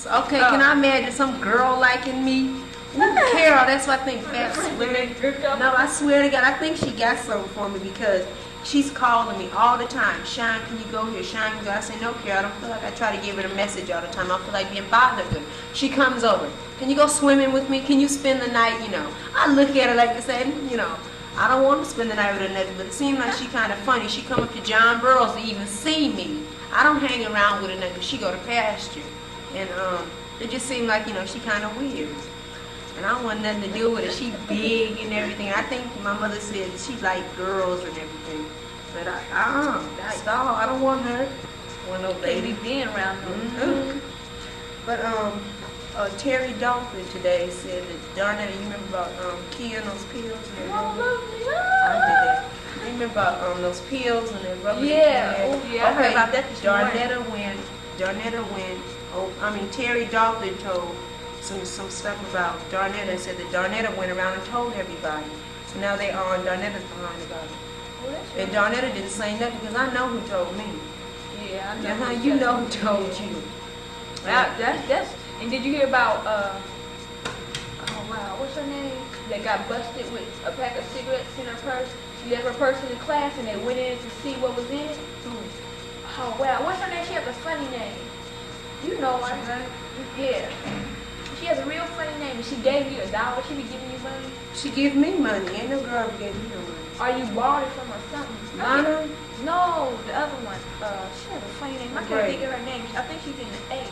Okay, can I imagine some girl liking me? Ooh, Carol, that's what I think. No, I swear to God, I think she got something for me because she's calling me all the time. Shine, can you go here? Shine, can you go? I say, no, Carol, I don't feel like I try to give her a message all the time. I don't feel like being bothered with her. She comes over. Can you go swimming with me? Can you spend the night? You know, I look at her like I said, you know, I don't want to spend the night with her nothing, but it seems like she kind of funny. She come up to John Burroughs to even see me. I don't hang around with her nothing. She go to pasture. And it just seemed like, you know, she kind of weird. And I don't want nothing to do with her. She big and everything. I think my mother said she like girls and everything. But that's all. I don't want her. I want no baby being around her. But Terry Dolphin today said that, darn it, you remember about keying those pills? And I did that. You remember about those pills and that rubber? Yeah. Okay. I heard about that this morning. Terry Dolphin told some stuff about Darnetta and said that Darnetta went around and told everybody. So now they are on Darnetta's behind about it. And Darnetta didn't say nothing because I know who told me. Yeah, I know. You know who told you. That's. And did you hear about? Oh wow, what's her name? That got busted with a pack of cigarettes in her purse. She left her purse in the class and they went in to see what was in it. Oh wow, what's her name? She has a funny name. You know her. Yeah. She has a real funny name, and she gave you $1. She be giving you money. She give me money. Ain't no girl who gave me no money. Are you borrowed it from her something? Lorna? No, the other one. She has a funny name. I can't think of her name. I think she's in the 8th.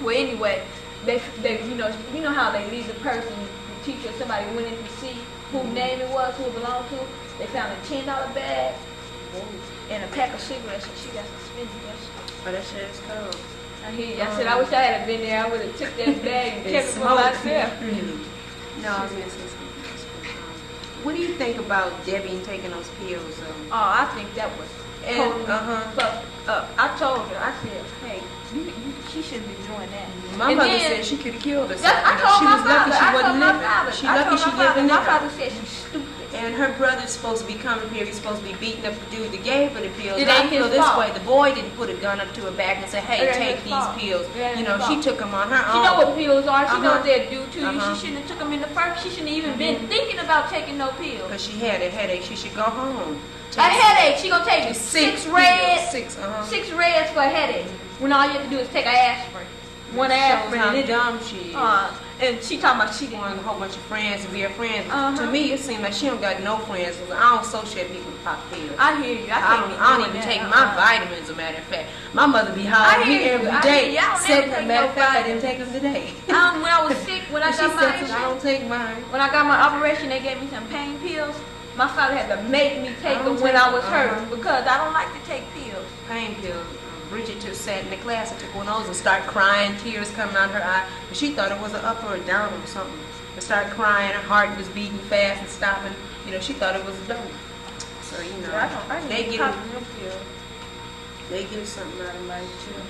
Well, anyway, they you know how they leave the person, the teacher, or somebody went in to see whose name it was, who it belonged to. They found a $10 bag and a pack of cigarettes, and she got suspended yesterday. Oh, that shit is cold. I hear you. I said, I wish I had been there. I would have took that bag and kept it for myself. No, I was going to say something. What do you think about Debbie taking those pills? Oh, I think that was totally fucked up. I told her, I said, hey, she shouldn't be doing that. My mother said she could have killed herself. I told she my was father. lucky she wasn't living. She lucky she living My father said she's stupid. And her brother's supposed to be coming here. He's supposed to be beating up the dude that gave her the pills. It I ain't feel his this fault. way. The boy didn't put a gun up to her back and say, hey, take these pills. You know, she took them on her own. She know what pills are. She knows what they'll do to you. She shouldn't have took them in the first. She shouldn't have even been thinking about taking no pills. Because she had a headache. She should go home. A headache. She gonna take six reds. Six reds for a headache. When all you have to do is take an aspirin. One aspirin. How dumb she is. And she talking about she wanted a whole bunch of friends to be her friends. Uh-huh. To me, it seems like she don't got no friends. I don't associate people with pop pills. I hear you. I don't even take my vitamins, as a matter of fact. My mother be hollering me every day. Matter of fact, I didn't take them today. When I was sick, when I got my I don't take mine. When I got my operation, they gave me some pain pills. My father had to make me take them when I was hurt because I don't like to take pills. Pain pills. Bridget just sat in the class and took one of those and started crying, tears coming out her eye. But she thought it was an up or a down or something. And started crying, her heart was beating fast and stopping. You know, she thought it was a dope. So, you know, they get something out of life too.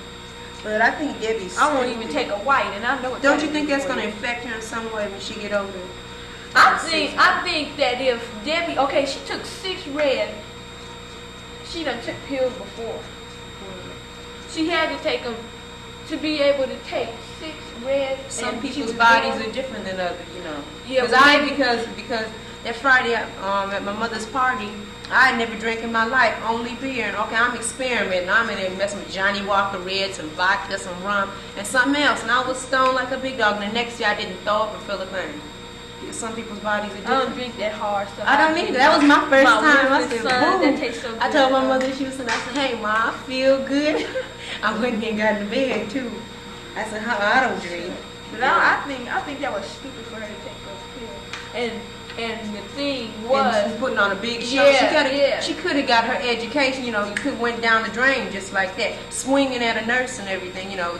But I think Debbie's I won't even take a white, and I know it. Don't you think that's going to affect her in some way when she get older? I think that if Debbie, okay, she took 6 red, she done took pills before. She had to take them to be able to take 6 red. Some people's bodies are different than others, you know. Yeah, because that Friday at my mother's party, I had never drank in my life, only beer. And okay, I'm experimenting. I'm in there messing with Johnny Walker Red, some vodka, some rum, and something else. And I was stoned like a big dog. And the next day I didn't throw up or feel a thing. Some people's bodies are different. I don't drink that hard stuff. I don't either. That was my first time. I said, that tastes so good. I told my mother, she was saying, I said, hey, Ma, I feel good. I went and got in the bed, too. I said, I don't drink. But I think that was stupid for her to take those pills. And the thing was... And putting on a big show. She could have got her education, you know, you could have went down the drain just like that. Swinging at a nurse and everything, you know.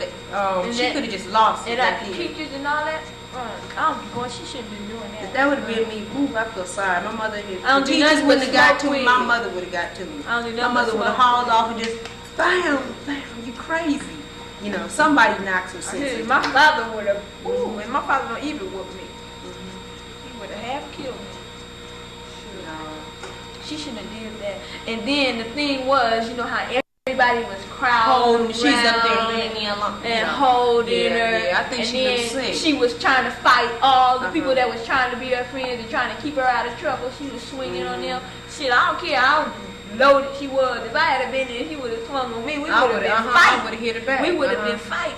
She could have just lost it. And at the teachers and all that. She shouldn't be doing that. If that would have been me, ooh, I feel sorry. My mother, the teachers wouldn't have got to me. My mother would have got to me. My mother would have hauled off and just, bam, you crazy. You know, somebody knocks her sense. My father would have, and my father don't even whoop me. He would have half killed me. She shouldn't have did that. And then the thing was, you know how everybody was crowding She's up there around leaning along and holding her. Yeah, I think and she was sick. she was trying to fight all the people that was trying to be her friends and trying to keep her out of trouble. She was swinging on them. Shit, I don't care how loaded she was. If I had been there, she would have swung on me. We would have been fighting. I would have hit her back. We would have been fighting.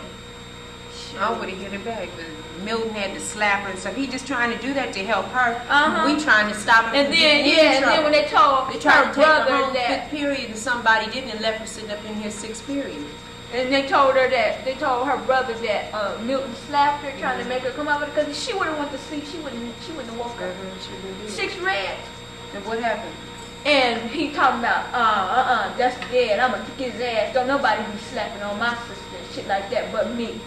I would have hit her back, but Milton had to slap her and stuff. He just trying to do that to help her. We trying to stop her. And then when they told they tried her to take her brother home that, fifth period and somebody didn't and left her sitting up in here sixth period. and they told her brother that Milton slapped her, trying to make her come out with it, because she would have went to sleep. She wouldn't have woke up. 6 reds. And what happened? And he talking about, that's dead. I'm gonna kick his ass. Don't nobody be slapping on my sister and shit like that but me.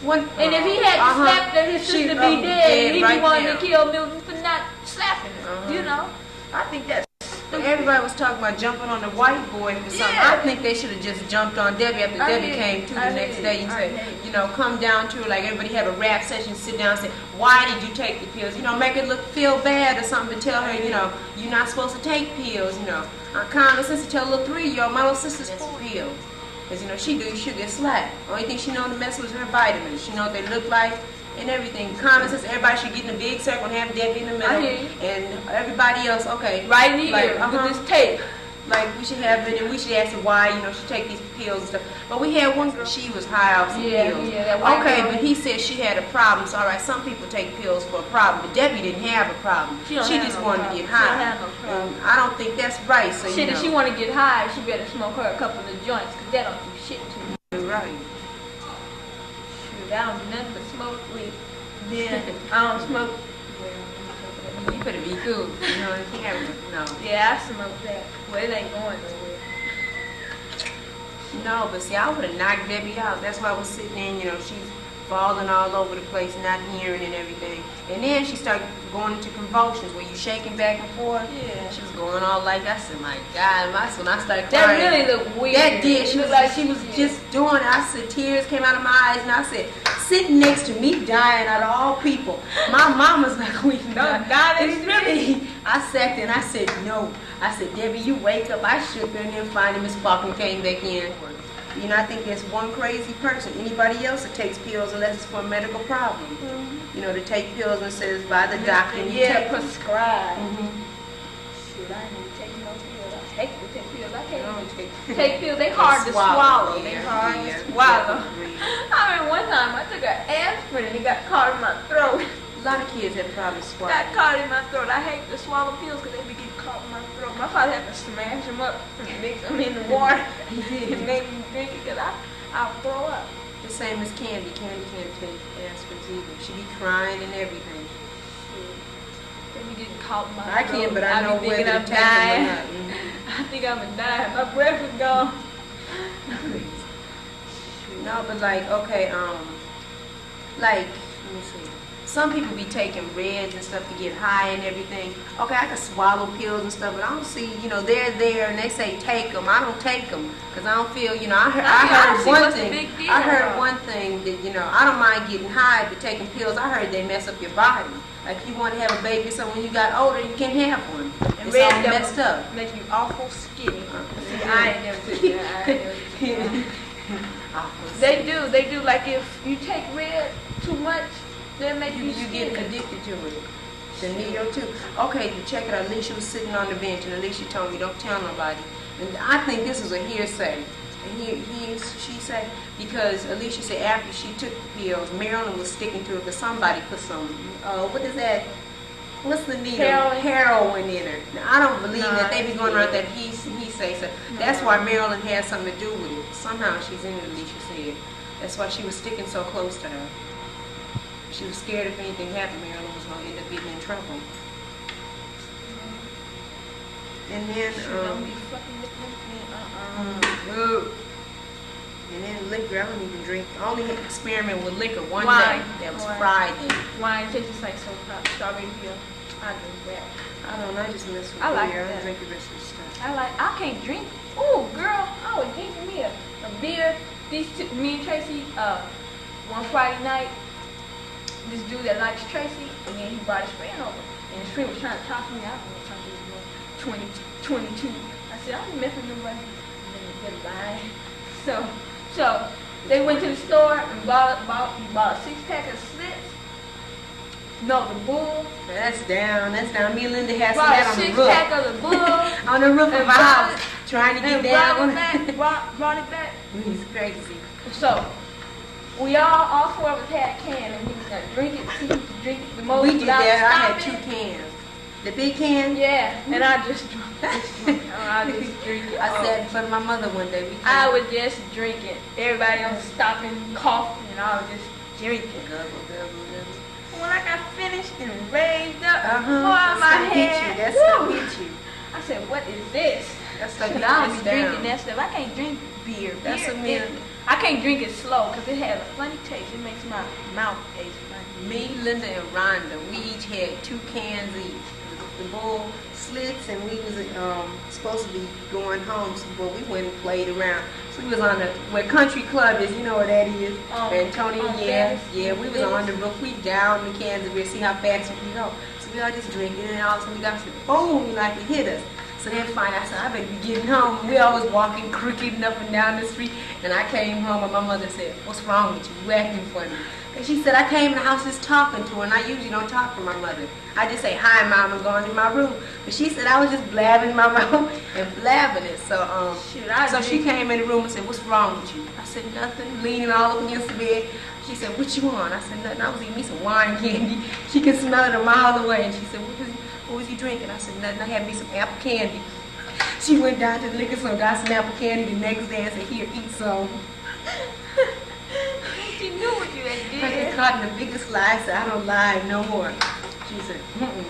And if he had slapped her, his sister be dead. He'd be wanting to kill Milton for not slapping her. You know? I think that's stupid. Everybody was talking about jumping on the white boy for something. I think they should have just jumped on Debbie after Debbie came to the next day and said, you know, come down to her, like everybody have a rap session, sit down and say, why did you take the pills? You know, make her feel bad or something to tell her, you know, you're not supposed to take pills, you know. Common sense to tell a little 3-year-old, my little sister's 4 pills. Because, you know, she'll get slapped. Only thing she know to mess with is her vitamins. She know what they look like and everything. Common sense, everybody should get in a big circle and have Debbie in the middle. And everybody else, okay. Right in the ear with this tape. Like, we should have it, and we should ask her why, you know, she take these pills and stuff. But we had one girl, she was high off some pills. Okay, but he said she had a problem. So, all right, some people take pills for a problem, but Debbie didn't have a problem. She just wanted to get high. She don't have no problem. I don't think that's right. So, shit, if she want to get high, she better smoke her a couple of joints, because that don't do shit to me. You're right. Shoot, I don't do nothing but smoke weed. Then I don't smoke. You better be cool. You know, on camera. No. Yeah, I smoke that. Well, it ain't going nowhere. No, but see, I would have knocked Debbie out. That's why I was sitting in, you know, she's falling all over the place, not hearing and everything. And then she started going into convulsions where you shaking back and forth. Yeah. She was going all like, I said, my God, when I started crying. That really looked weird. That did. She was just doing it. I said, tears came out of my eyes, and I said, sitting next to me dying out of all people. My mama's like, we not dying. It's really. I sat there and I said, no. I said, Debbie, you wake up. I shook her, and then finally Miss Faulkner came back in. You know, I think there's one crazy person. Anybody else that takes pills unless it's for a medical problem. You know, to take pills and says by the doctor. And you take prescribed. Shoot, I ain't even taking no pills. I hate to take pills. I can't take pills. They hard to swallow. They hard to swallow. I remember one time I took an aspirin and it got caught in my throat. A lot of kids have problems swallowing. Got caught in my throat. I hate to swallow pills because they be getting caught in my throat. My father had to smash them up and mix them in the water and make me drink it because I'll throw up. The same as Candy. Candy can't take aspirins either. She be crying and everything. They be getting caught in my throat. I can't, but I know whether to take them or not. I think I'm going to die. My breath is gone. No, but like, okay, like, let me see. Some people be taking reds and stuff to get high and everything. Okay, I can swallow pills and stuff, but I don't see, you know, they're there and they say take them. I don't take them because I don't feel, you know, I heard one thing. I heard one thing that, you know, I don't mind getting high, but taking pills, I heard they mess up your body. Like if you want to have a baby, so when you got older, you can't have one. And it's all messed up. Make you awful skinny. See, I ain't never took that. They do. Like if you take red too much, they'll make you get addicted to it. The needle too. Okay, to check it out, Alicia was sitting on the bench, and Alicia told me, don't tell nobody. And I think this was a hearsay. And she said, because Alicia said after she took the pills, Marilyn was sticking to it because somebody put some, what is that? What's the needle? Heroin in her. Now, I don't believe that they be going around that he say so. That's why Marilyn had something to do with it. Somehow she's in it, Alicia said. That's why she was sticking so close to her. She was scared if anything happened, Marilyn was going to end up getting in trouble. And then, and then liquor, I don't even drink. I only experiment with liquor one day. That was Friday. Wine tastes like so hot. Strawberry beer. I drink that. I don't know, I just mess with beer. I don't drink the rest of the stuff. I can't drink. Ooh, girl, I was drinking me a beer. Me and Tracy, one Friday night, this dude that likes Tracy, and then he brought his friend over. And his friend was trying to talk to me. I don't know what time he was doing. 22. I said, I ain't messing with nobody. And then You're lying. So they went to the store and bought a 6-pack of Slips. No, the Bull. That's down. Me and Linda had some Bought that a on the 6-pack roof. of the Bull. On the roof of And our brought house, trying to get and down. brought it back. He's crazy. So we all 4 of us had a can and we was gonna drink it, see who could drink it the most. We did without that. I had stopping. 2 cans. The big can? Yeah, and I just drink it. I sat in front of my mother one day. I was just drinking. Everybody else stopping, coughing, and I was just drinking. Gobble, gobble, gobble. When I got finished and raised up, That's my gonna hit head, you. That's gonna hit you. I said, "What is this?" That's Shit, gonna hit I you. don't be drinking that stuff. I can't drink beer. That's Beer, what me and- I can't drink it slow because it has a funny taste. It makes my mouth taste funny. Me, Linda, and Rhonda, we each had 2 cans each. The Bull Slits, and we was supposed to be going home, so but we went and played around. So we was on the where Country Club is, you know where that is. Antonio, yeah, we was on the roof. We down the cans of beer, see how fast we can go. So we all just drinking, and all of a sudden we got some boom, like it hit us. So then finally I said, I better be getting home. We always walking crooked up and down the street, and I came home and my mother said, "What's wrong with you? You acting funny?" And she said, I came in the house just talking to her, and I usually don't talk to my mother. I just say, "Hi, Mom," and go into my room. But she said I was just blabbing my mouth and blabbing it. So so she came in the room and said, "What's wrong with you?" I said, "Nothing," leaning all up against the bed. She said, "What you want?" I said, "Nothing. I was eating me some wine candy." She could smell it a mile away, and she said, what was you drinking? I said, "Nothing. I had me some apple candy." She went down to the liquor store, got some apple candy the next day and said, "Here, eat some." She knew what you had I did. got caught in the biggest lie. I said, "I don't lie no more." She said,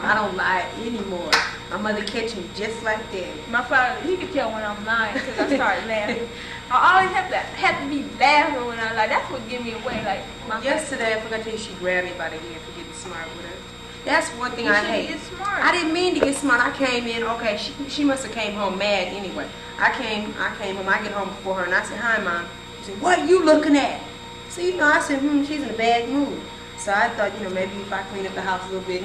"I don't lie anymore." My mother catch me just like that. My father, he could tell when I'm lying because I started laughing. I always have to be laughing when I lie. That's what give me away. Like Yesterday, I forgot to tell you, she grabbed me by the head for getting smart with her. That's one thing you I should hate. get smart. I didn't mean to get smart. I came in, okay, she must have came home mad anyway. I came home, I get home before her, and I said, "Hi, Mom." She said, "What are you looking at?" So, I said, she's in a bad mood. So I thought, maybe if I clean up the house a little bit,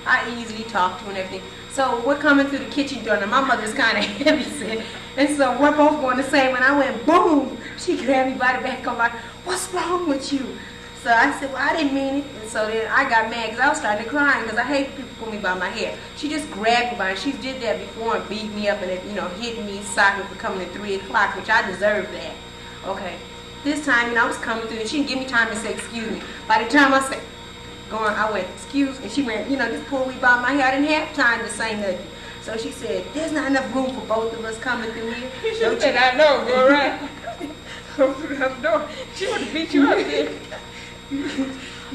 I easily talk to her and everything. So we're coming through the kitchen door, and my mother's kind of heavy, and so we're both going the same. When I went, boom, she grabbed me by the back. I'm like, "What's wrong with you?" So I said, "Well, I didn't mean it." And so then I got mad because I was starting to cry because I hate people pull me by my hair. She just grabbed me by it. She did that before and beat me up and, hit me, socked me for coming at 3 o'clock, which I deserved that. Okay. This time, I was coming through and she didn't give me time to say, "Excuse me." By the time I said, I went, "Excuse," and she went, just pulled me by my hair. I didn't have time to say nothing. So she said, "There's not enough room for both of us coming through here." You should have said, "I know, go right." Go through the door. She would have beat you up there.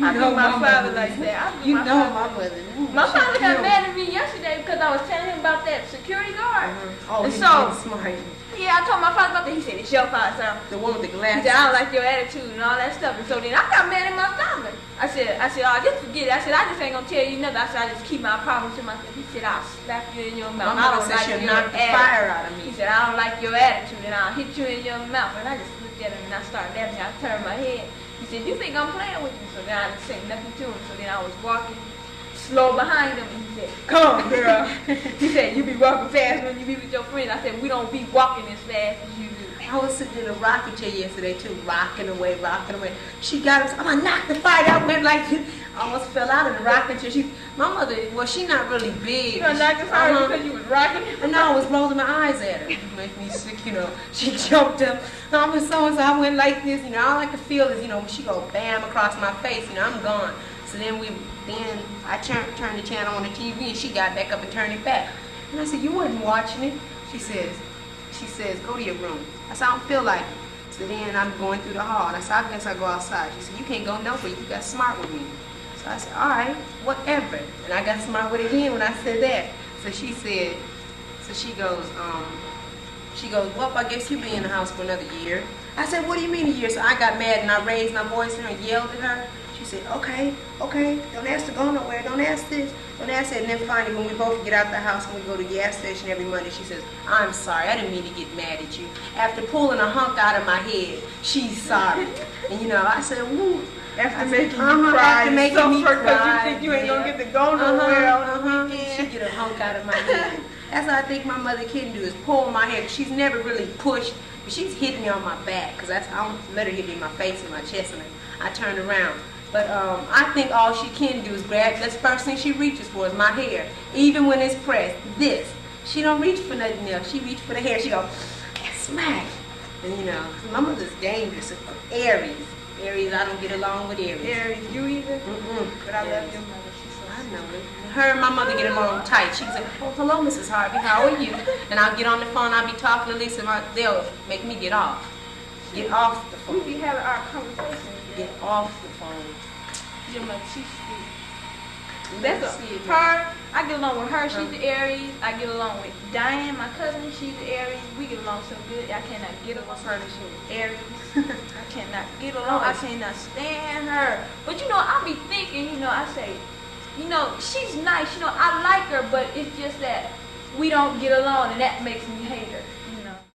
I know my father like that. My mother. My father got mad at me yesterday because I was telling him about that security guard. Oh, and he's so, smart. yeah, I told my father about that. He said, "It's your fault, sir." The one with the He glasses. said, "I don't like your attitude and all that stuff." And so then I got mad at my father. I said, "Oh, just forget it." I said, "I just ain't gonna tell you nothing." I said, "I just keep my problems to myself." He said, "I'll slap you in your mouth." My mother said she'll knock the fire out of me. He said, "I don't like your attitude and I'll hit you in your mouth." And I just looked at him and I started laughing. I turned my head. He said, "You think I'm playing with you?" So then I didn't say nothing to him. So then I was walking slow behind him and he said, "Come on, girl." He said, "You be walking fast when you be with your friends." I said, "We don't be walking as fast as you do." I was sitting in a rocking chair yesterday too, rocking away. She got us. I'm gonna knock the fire out. Went like I almost fell out of the rocking chair. My mother, well, she's not really big. You gonna knock the fire out because you was rocking? And I was rolling my eyes at her. It made me sick, She jumped up. I was so I went like this, all I could feel is, when she go bam across my face, I'm gone. So then I turned the channel on the TV and she got back up and turned it back. And I said, "You wasn't watching it." She says, "Go to your room." I said, "I don't feel like it." So then I'm going through the hall. And I said, "I guess I'll go outside." She said, "You can't go nowhere. You got smart with me." So I said, "All right, whatever." And I got smart with it again when I said that. So she goes, "Well, I guess you'll be in the house for another year." I said, "What do you mean a year?" So I got mad and I raised my voice at her and yelled at her. She said, okay, don't ask to go nowhere, don't ask this, don't ask that. And then finally, when we both get out the house and we go to the gas station every Monday, she says, "I'm sorry, I didn't mean to get mad at you." After pulling a hunk out of my head, she's sorry. And I said, "Woo." After making you cry, after making me because cry, you think you ain't gonna get to go nowhere on the She weekend. get a hunk out of my head. That's what I think my mother can do, is pull my hair. She's never really pushed, but But she's hitting me on my back, because I don't let her hit me in my face and my chest, and I turn around. But I think all she can do is grab, that's the first thing she reaches for is my hair. Even when it's pressed, this. She don't reach for nothing else. She reach for the hair. She go, smack. And you know, my mother's dangerous. Aries. Aries, I don't get along with Aries. Aries, you either? But I Aries. love your mother. She's so I know it. Her and my mother get along tight. She's like, oh, hello, Mrs. Harvey, how are you? And I'll get on the phone, I'll be talking to Lisa, and they'll make me get off. Get off the phone. We be having our conversation. Get off the phone. Your mother, she's sweet. Let's That's see it. her. I get along with her. She's the Aries. I get along with Diane, my cousin. She's the Aries. We get along so good. I cannot get along with her. She's Aries. I cannot get along. I cannot stand her. But you know, I be thinking. You know, I say, you know, she's nice. You know, I like her, but it's just that we don't get along, and that makes me hate